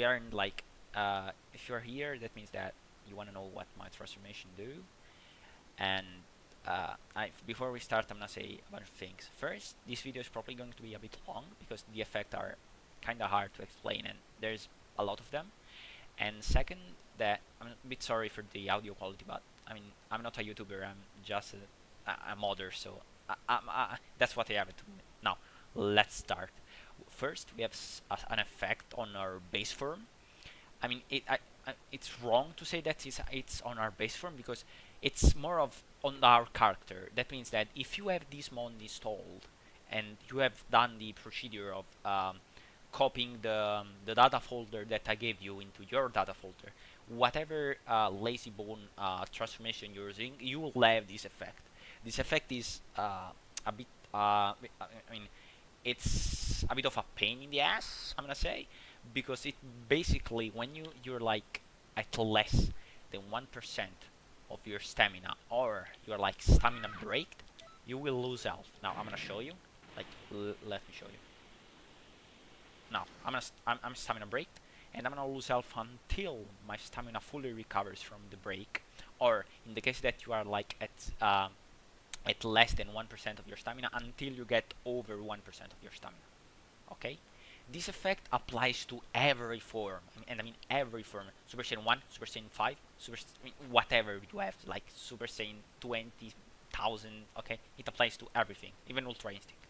we aren't like, if you're here, that means that you want to know what my transformation do. And before we start, I'm gonna say a bunch of things. First, this video is probably going to be a bit long because the effects are kind of hard to explain, and there's a lot of them. And second, that I'm a bit sorry for the audio quality, but I mean, I'm not a YouTuber. I'm just a modder, so that's what I have to do. Now, let's start. First, we have an effect on our base form. I mean, it's wrong to say that it's on our base form because it's more of on our character. That means that if you have this mod installed and you have done the procedure of copying the data folder that I gave you into your data folder, whatever lazy bone transformation you're using, you will have this effect. This effect is a bit, I mean, it's a bit of a pain in the ass, I'm gonna say, because it basically, when you're like at less than 1% of your stamina, or you're like stamina breaked, you will lose health. Now I'm gonna show you. Like, let me show you. Now I'm stamina breaked, and I'm gonna lose health until my stamina fully recovers from the break, or in the case that you are like at less than 1% of your stamina, until you get over 1% of your stamina. Okay, this effect applies to every form, and I mean every form. Super Saiyan 1, Super Saiyan 5, whatever you have, like Super Saiyan 20,000. Okay, it applies to everything, even Ultra Instinct.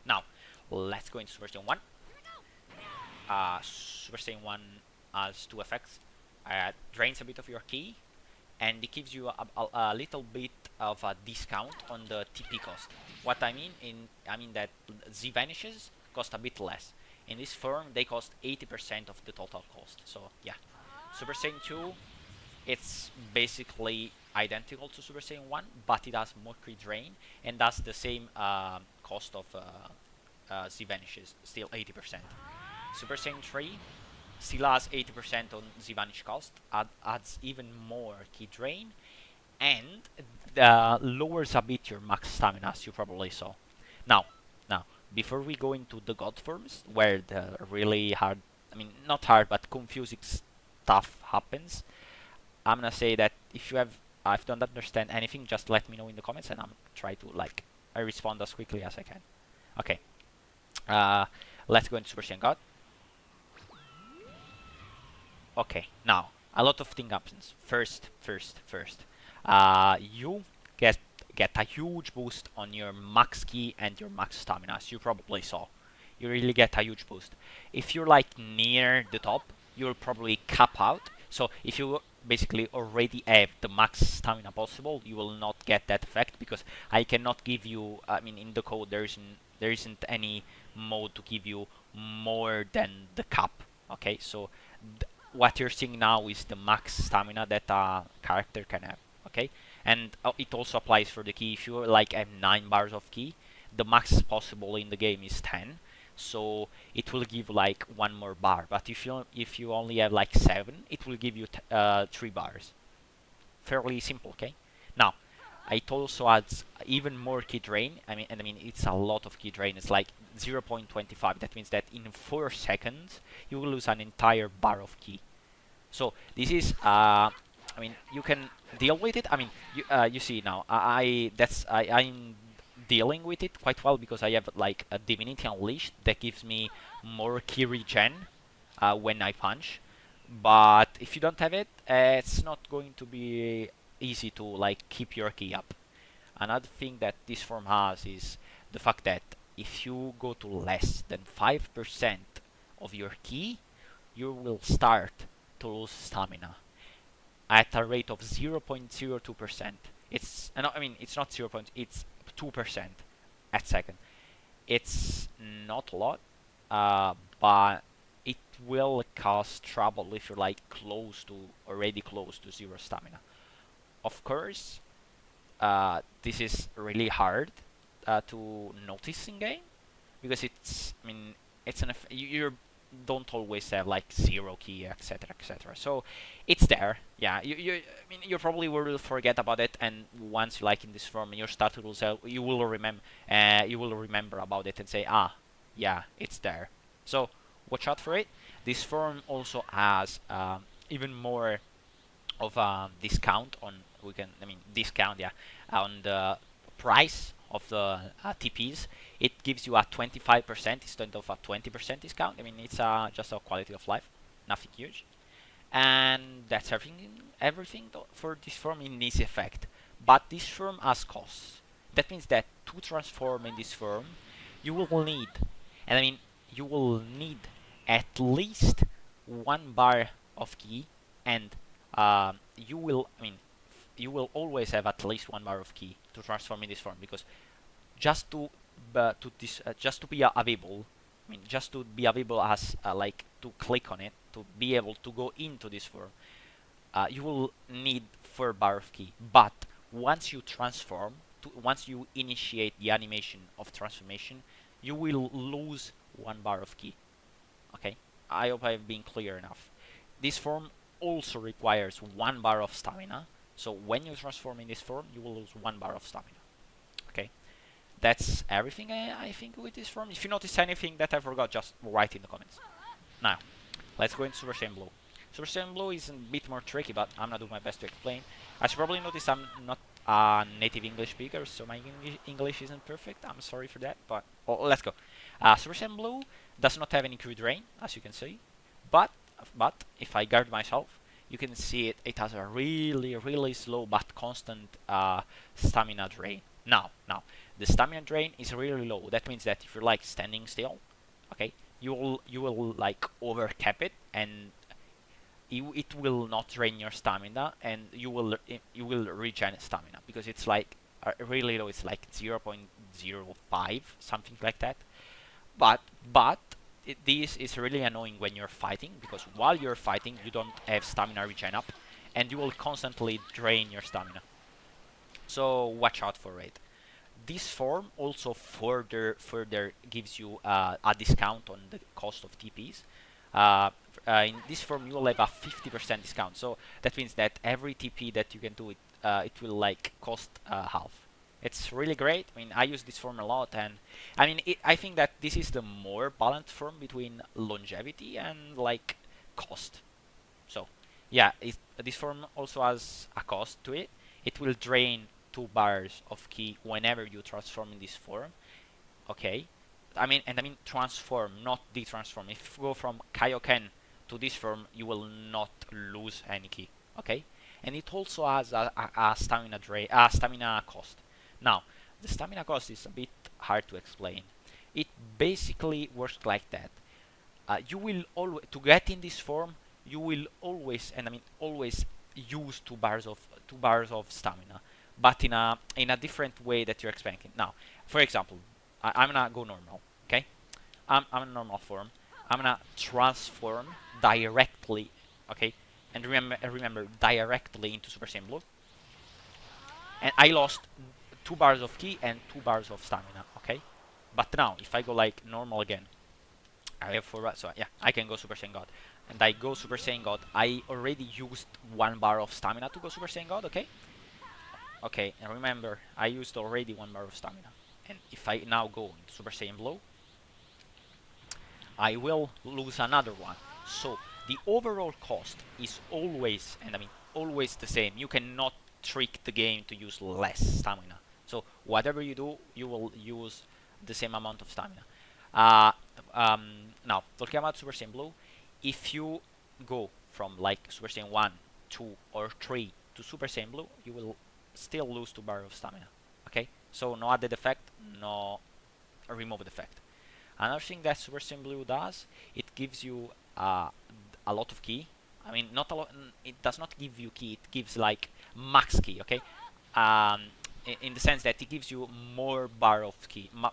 Now, let's go into Super Saiyan 1. Super Saiyan 1 has two effects. Drains a bit of your ki, and it gives you a little bit of a discount on the TP cost. What I mean that Z vanishes cost a bit less. In this form, they cost 80% of the total cost. So yeah, Super Saiyan 2, it's basically identical to Super Saiyan 1, but it has more crit drain and does the same cost of Z vanishes, still 80%. Super Saiyan 3 still has 80% on Z vanish cost, adds even more ki drain, and lowers a bit your max stamina, as you probably saw. Now, before we go into the god forms, where the really hard, I mean, not hard, but confusing stuff happens, I'm gonna say that if I don't understand anything, just let me know in the comments, and I'm try to I respond as quickly as I can. Okay, let's go into Super Saiyan God. Okay, now a lot of things happens. First, you get a huge boost on your max ki and your max stamina, as you probably saw. You really get a huge boost. If you're like near the top, you'll probably cap out. So if you basically already have the max stamina possible, you will not get that effect because I cannot give you. I mean, in the code there isn't any mode to give you more than the cap. Okay, so what you're seeing now is the max stamina that a character can have. Okay, and it also applies for the ki. If you like have 9 bars of ki, the max possible in the game is 10, so it will give like 1 more bar. But if you only have like 7, it will give you 3 bars. Fairly simple. Okay, now it also adds even more ki drain. I mean it's a lot of ki drain. It's like 0.25. That means that in 4 seconds you will lose an entire bar of ki. So this is I mean, you can deal with it. I mean, you see now, I'm dealing with it quite well because I have like a Divinity Unleashed that gives me more ki regen when I punch. But if you don't have it, it's not going to be easy to like keep your ki up. Another thing that this form has is the fact that if you go to less than 5% of your ki, you will start to lose stamina at a rate of 0.02%. I mean, it's not 0. It's 2% at second. It's not a lot, but it will cause trouble if you're like already close to 0 stamina. Of course, this is really hard to notice in game because I mean, it's you're don't always have like 0 ki, etc., etc. So it's there. Yeah, I mean, you probably will forget about it, and once you like in this form and you start to lose out, you will remember about it and say, ah, yeah, it's there. So watch out for it. This form also has even more of a discount on discount, yeah, on the price of the TPs. It gives you a 25% instead of a 20% discount. I mean, it's just a quality of life, nothing huge. And that's everything for this form in this effect. But this form has costs. That means that to transform in this form, you will need, and I mean, you will need at least 1 bar of key, and you will always have at least 1 bar of key to transform in this form, because just to be available, just to be available as like to click on it to be able to go into this form, you will need 4 bar of key. But once you transform, once you initiate the animation of transformation, you will lose 1 bar of key. Okay, I hope I've been clear enough. This form also requires 1 bar of stamina, so when you transform in this form, you will lose 1 bar of stamina. Okay, that's everything I think with this form. If you notice anything that I forgot, just write in the comments. Now, let's go into Super Saiyan Blue. Super Saiyan Blue is a bit more tricky, but I'm gonna do my best to explain. As you probably noticed, I'm not a native English speaker, so my English isn't perfect. I'm sorry for that, but let's go. Super Saiyan Blue does not have any Q drain, as you can see, but if I guard myself, you can see it has a really slow but constant stamina drain. Now, the stamina drain is really low. That means that if you're like standing still, okay, you will like overcap it, and it will not drain your stamina, and you will regen stamina, because it's like really low. It's like 0.05, something like that. But this is really annoying when you're fighting, because while you're fighting you don't have stamina regen up, and you will constantly drain your stamina. So watch out for it. This form also further gives you a discount on the cost of TPs. In this form, you will have a 50% discount. So that means that every TP that you can do, it will like cost half. It's really great. I mean, I use this form a lot, and I mean, I think that this is the more balanced form between longevity and like cost. So yeah, this form also has a cost to it. It will drain 2 bars of key whenever you transform in this form. Okay, I mean transform, not detransform. If you go from Kaioken to this form, you will not lose any key. Okay, and it also has a stamina cost. Now, the stamina cost is a bit hard to explain. It basically works like that. You will always, to get in this form, you will always, and I mean always, use 2 bars of stamina, but in a different way that you're expecting. Now, for example, I'm gonna go normal. Okay, I'm in normal form. I'm gonna transform directly. Okay, and remember directly into Super Saiyan Blue, and I lost 2 bars of ki and 2 bars of stamina. Okay, but now if I go like normal again, I have 4 bars, so yeah, I can go Super Saiyan God. And I go Super Saiyan God. I already used 1 bar of stamina to go Super Saiyan God. Okay. Okay, and remember, I used already 1 bar of stamina. And if I now go into Super Saiyan Blue, I will lose another one. So the overall cost is always, and I mean always the same. You cannot trick the game to use less stamina. So whatever you do, you will use the same amount of stamina. Uh, Now, talking about Super Saiyan Blue, if you go from like Super Saiyan 1, 2, or 3 to Super Saiyan Blue, you will still lose 2 bars of stamina. Okay, so no added effect, no removed effect. Another thing that Super Saiyan Blue does, it gives you a lot of key. I mean, not a lot. It does not give you key. It gives like max key. Okay, um, in the sense that it gives you more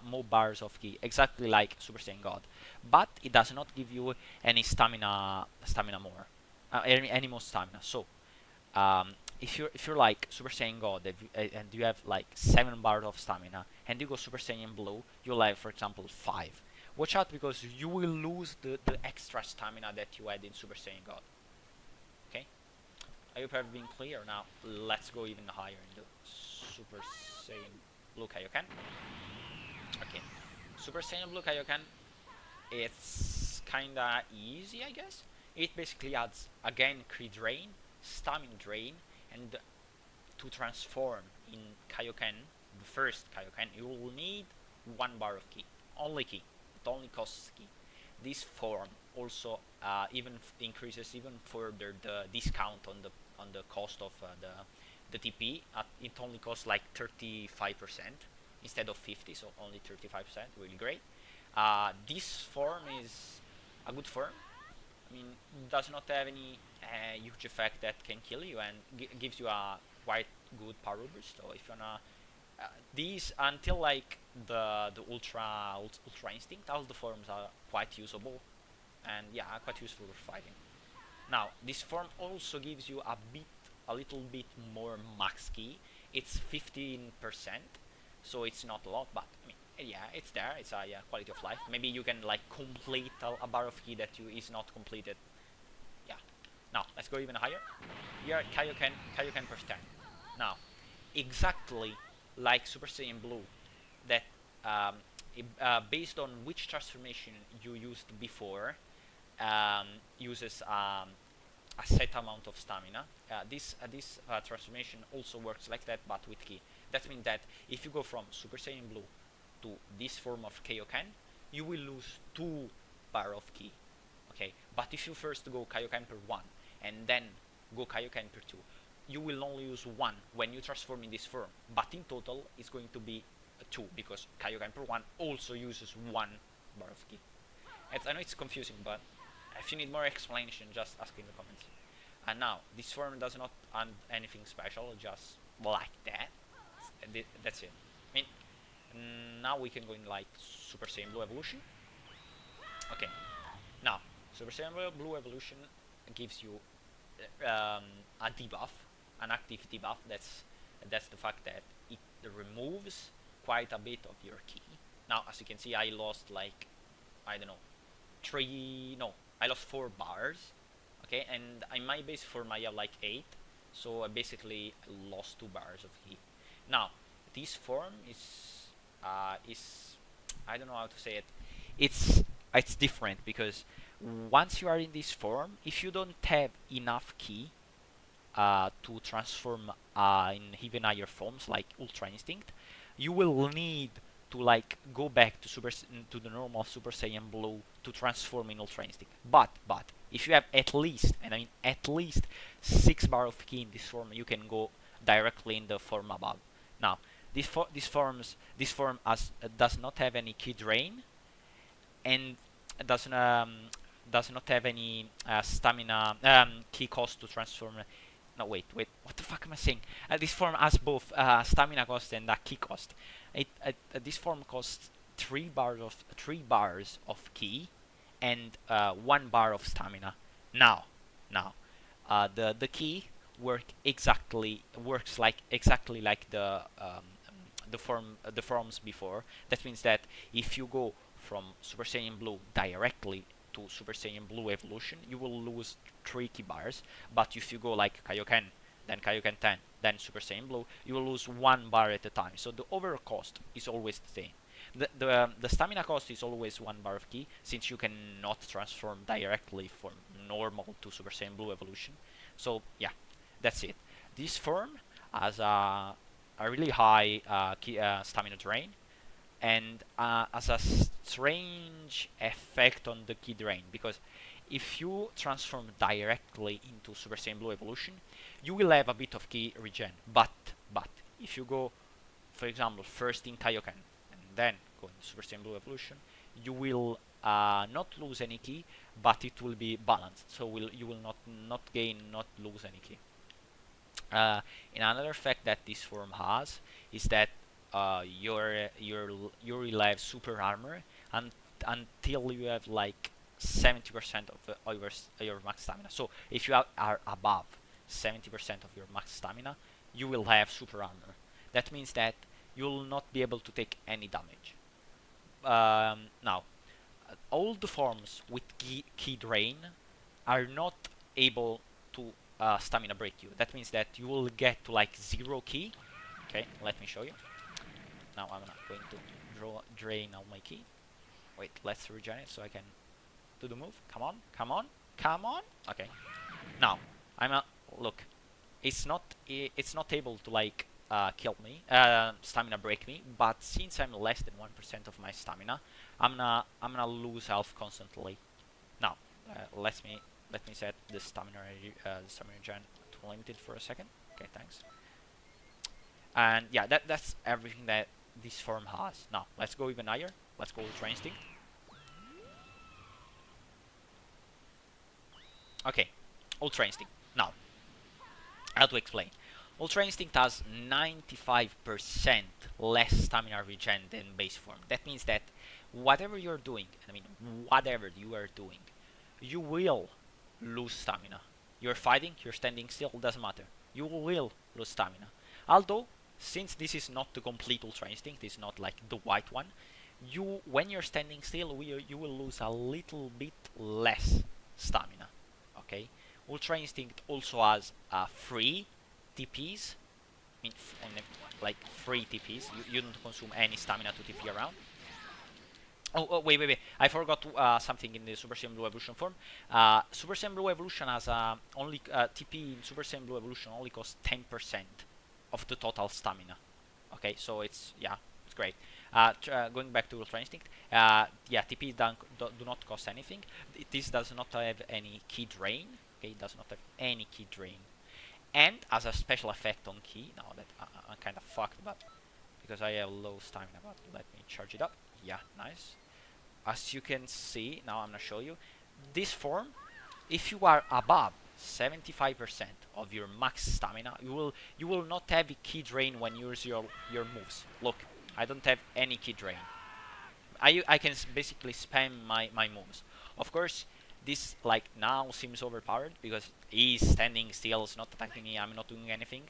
more bars of key, exactly like Super Saiyan God. But it does not give you any stamina more, any more stamina. So if you're like Super Saiyan God and you have like 7 bars of stamina, and you go Super Saiyan Blue, you'll have, for example, 5. Watch out, because you will lose the extra stamina that you had in Super Saiyan God. Okay? I hope I've been clear. Now let's go even higher in the Super Saiyan Blue Kaioken. Okay. Super Saiyan Blue Kaioken, it's kinda easy, I guess. It basically adds again ki drain, stamina drain, and to transform in Kaioken, the first Kaioken, you will need 1 bar of ki, only ki. It only costs ki. This form also even increases even further the discount on the cost of the TP. It only costs like 35% instead of 50, so only 35%. Really great. This form is a good form. I mean, does not have any huge effect that can kill you, and gives you a quite good power boost. So if you wanna these until like the ultra instinct, all the forms are quite usable, and yeah, quite useful for fighting. Now this form also gives you a little bit more max ki. It's 15%, so it's not a lot, but I mean, yeah, it's there. It's a quality of life. Maybe you can like complete a bar of ki that you is not completed. Yeah. Now let's go even higher. Here Kaioken per 10. Now exactly like Super Saiyan Blue, that based on which transformation you used before, uses a set amount of stamina. This transformation also works like that, but with ki. That means that if you go from Super Saiyan Blue to this form of Kaioken, you will lose 2 bar of ki. Okay, but if you first go Kaioken per 1 and then go Kaioken per 2, you will only use 1 when you transform in this form, but in total it's going to be 2 because Kaioken per 1 also uses 1 bar of ki. I know it's confusing, but if you need more explanation, just ask in the comments. And now, this form does not add anything special, just like that. That's it. I mean, now we can go in like Super Saiyan Blue Evolution. Okay, now Super Saiyan Blue Evolution gives you a debuff, an active debuff. That's the fact that it removes quite a bit of your ki. Now, as you can see, I lost like, I don't know, I lost 4 bars. Okay, and in my base form I have like 8, so I basically lost 2 bars of ki. Now, this form is I don't know how to say it. It's it's different because once you are in this form, if you don't have enough ki to transform in even higher forms like Ultra Instinct, you will need to like go back to to the normal Super Saiyan Blue to transform in Ultra Instinct. But if you have at least, and I mean at least 6 bar of ki in this form, you can go directly in the form above. Now this form does not have any ki drain, and does not have any stamina ki cost to transform. No, wait, what the fuck am I saying? This form has both stamina cost and ki cost. This form costs 3 bars of ki and 1 bar of stamina. Now, the ki works like exactly like the forms before. That means that if you go from Super Saiyan Blue directly to Super Saiyan Blue Evolution, you will lose 3 ki bars. But if you go like Kaioken, then Kaioken 10, then Super Saiyan Blue, you will lose 1 bar at a time. So the overall cost is always the same. The stamina cost is always 1 bar of ki, since you cannot transform directly from normal to Super Saiyan Blue Evolution. So yeah, that's it. This form has a really high stamina drain, and has a strange effect on the ki drain, because if you transform directly into Super Saiyan Blue Evolution, you will have a bit of ki regen. But if you go, for example, first in Kaioken and then go into Super Saiyan Blue Evolution, you will not lose any ki, but it will be balanced. So you will not gain, not lose any ki. And another effect that this form has is that you will have super armor until you have like 70% of your max stamina. So if you are above 70% of your max stamina, you will have super armor. That means that you will not be able to take any damage. Now, all the forms with ki drain are not able to stamina break you. That means that you will get to like 0 ki. Okay, let me show you. Now I'm not going to drain all my ki. Wait, let's regenerate so I can Do the move. Come on, come on, come on. Okay. Now, I'm a look. It's not able to like kill me, stamina break me. But since I'm less than 1% of my stamina, I'm gonna lose health constantly. Now, let me set the stamina gen to limited for a second. Okay, thanks. And yeah, that's everything that this form has. Now, let's go even higher. Let's go Ultra Instinct. Okay, Ultra Instinct. Now, how to explain? Ultra Instinct has 95% less stamina regen than base form. That means that whatever you're doing, I mean, whatever you are doing, you will lose stamina. You're fighting, you're standing still, doesn't matter. You will lose stamina. Although, since this is not the complete Ultra Instinct, it's not like the white one, when you're standing still, you will lose a little bit less stamina. Okay? Ultra Instinct also has free TPs, like free TPs. You don't consume any stamina to TP around. Oh, wait. I forgot something in the Super Saiyan Blue Evolution form. Super Saiyan Blue Evolution has only TP in Super Saiyan Blue Evolution only costs 10% of the total stamina. Okay, so it's great. Going back to Ultra Instinct, yeah, TP do not cost anything. This does not have any key drain. Okay, it does not have any key drain. And as a special effect on key, now that I'm kind of fucked, but because I have low stamina, but let me charge it up. Yeah, nice. As you can see, now I'm gonna show you this form. If you are above 75% of your max stamina, you will not have a key drain when you use your moves. Look, I don't have any key drain. I can basically spam my moves. Of course, this like now seems overpowered because he's standing still, is not attacking me, I'm not doing anything.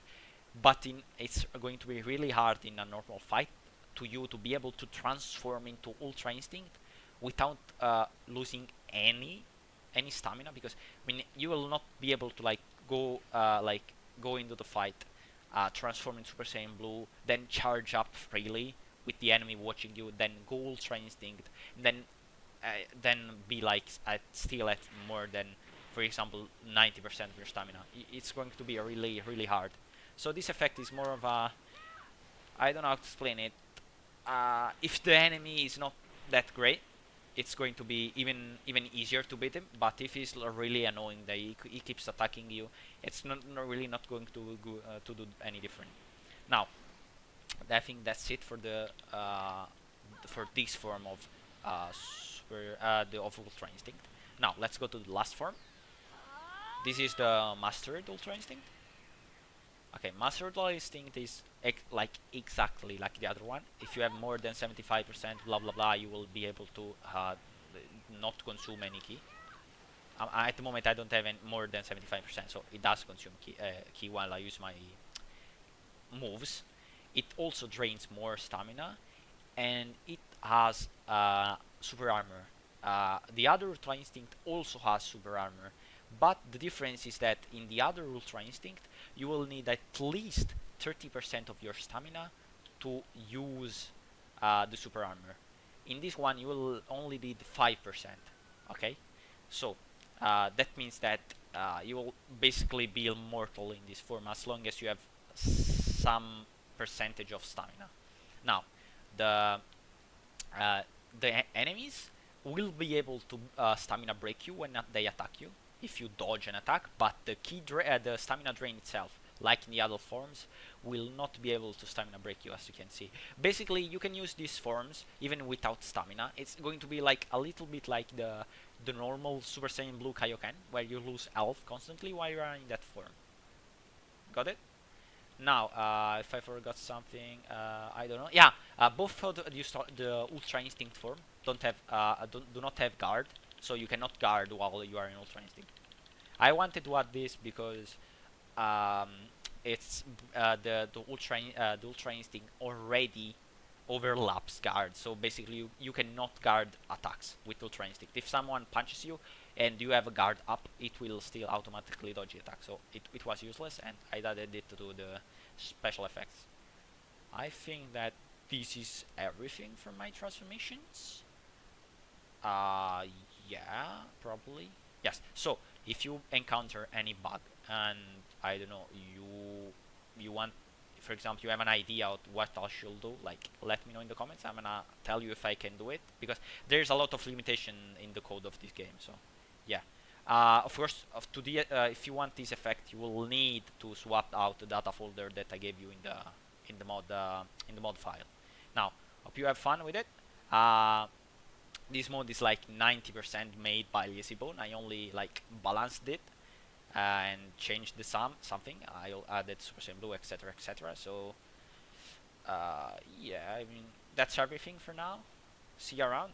But it's going to be really hard in a normal fight to be able to transform into Ultra Instinct without losing any stamina, because I mean you will not be able to go into the fight, transform in Super Saiyan Blue, then charge up freely with the enemy watching you, then go Ultra Instinct, then be like still at more than, for example, 90% of your stamina. It's going to be really hard. So this effect is more of a, I don't know how to explain it. If the enemy is not that great, it's going to be even easier to beat him. But if he's really annoying, that he keeps attacking you, it's really not going to do any different. Now, I think that's it for for this form of the Ultra Instinct. Now let's go to the last form. This is the Mastered Ultra Instinct. Okay, Mastered Ultra Instinct is like exactly like the other one. If you have more than 75%, blah blah blah, you will be able to not consume any ki. At the moment, I don't have more than 75%, so it does consume ki while I use my moves. It also drains more stamina, and it has super armor. The other Ultra Instinct also has super armor, but the difference is that in the other Ultra Instinct, you will need at least 30% of your stamina to use the super armor. In this one, you will only need 5%. Okay, so that means that you will basically be immortal in this form as long as you have some percentage of stamina. Now, the enemies will be able to stamina break you when they attack you if you dodge an attack, but the stamina drain itself, like in the other forms, will not be able to stamina break you, as you can see. Basically, you can use these forms even without stamina. It's going to be like a little bit like the normal Super Saiyan Blue Kaioken, where you lose health constantly while you are in that form. Got it? Now, if I forgot something, I don't know. Yeah, both of the Ultra Instinct form do not have guard, so you cannot guard while you are in Ultra Instinct. I wanted to add this because um, it's the Ultra Instinct already overlaps guard, so basically you cannot guard attacks with Ultra Instinct. If someone punches you and you have a guard up, it will still automatically dodge the attack, so it was useless, and I added it to do the special effects. I think that this is everything from my transformations. Uh, Yeah, probably. Yes. So if you encounter any bug and I don't know, you want, for example, you have an idea of what I should do, like let me know in the comments. I'm gonna tell you if I can do it because there's a lot of limitation in the code of this game. So yeah. Of course, if you want this effect, you will need to swap out the data folder that I gave you in the mod file. Now, hope you have fun with it. This mod is like 90% made by LazyBone. I only like balanced it and changed the something. I added Super Saiyan Blue, etc., etc. So yeah, I mean that's everything for now. See you around.